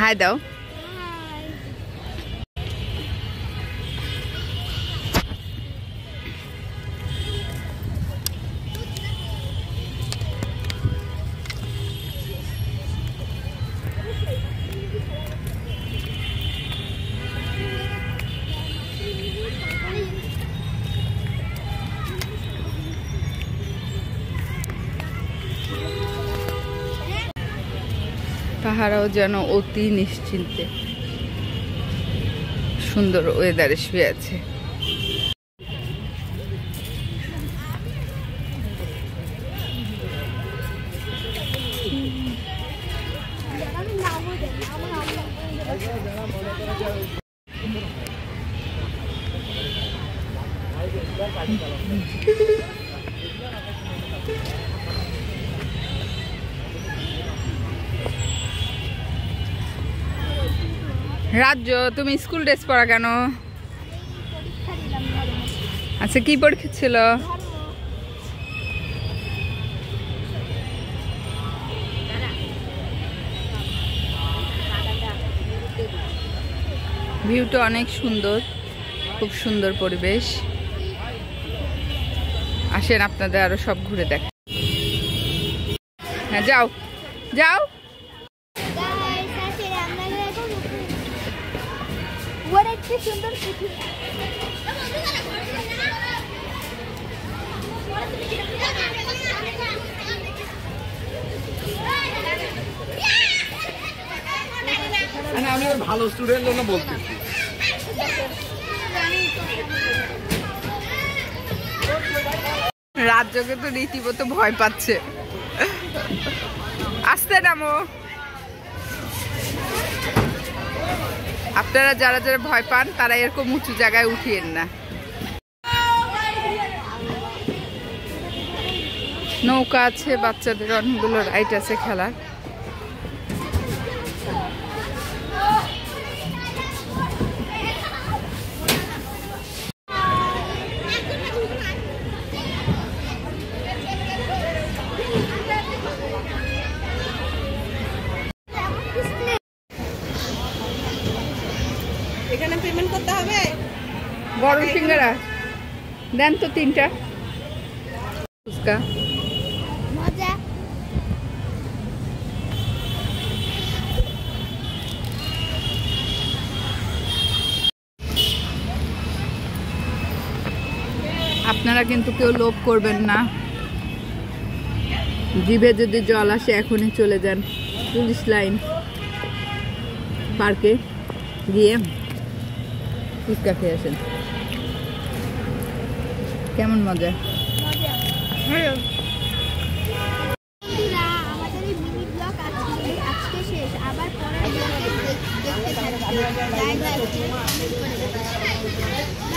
High দাও। তাহারাও যেন অতি নিশ্চিন্তে সুন্দর ওয়েদারে শুয়ে আছে। রাজ্য, তুমি স্কুল ড্রেস পরা কেন? আচ্ছা, কি পরীক্ষা ছিল? ভিউটা অনেক সুন্দর, খুব সুন্দর পরিবেশ। আসেন আপনাদের আরো সব ঘুরে দেখ। হ্যাঁ, যাও যাও। সুন্দর আমি ভালো স্টুডেন্ট জন্য বলতেছি। রাজ্যকে তো রীতিমতো ভয় পাচ্ছে। আসতে নামো। আপনারা যারা যারা ভয় পান তারা এরকম উঁচু জায়গায় উঠিয়েন না। নৌকা আছে, বাচ্চাদের অনেকগুলো রাইড আছে খেলার। এখানে পেমেন্ট করতে হবে। বড় সিঙ্গারা দেন তো 3টা। ফুচকা মজা। আপনারা কিন্তু কেউ লোভ করবেন না। জিভে যদি জল আসে এখনই চলে যান পুলিশ লাইন পার্কে গিয়ে ফুচকা খেয়ে আসেন। কেমন মজা? আমাদের এই মিনি ব্লগ আজকে শেষ। আবার পরের দেখতে থাকবেন।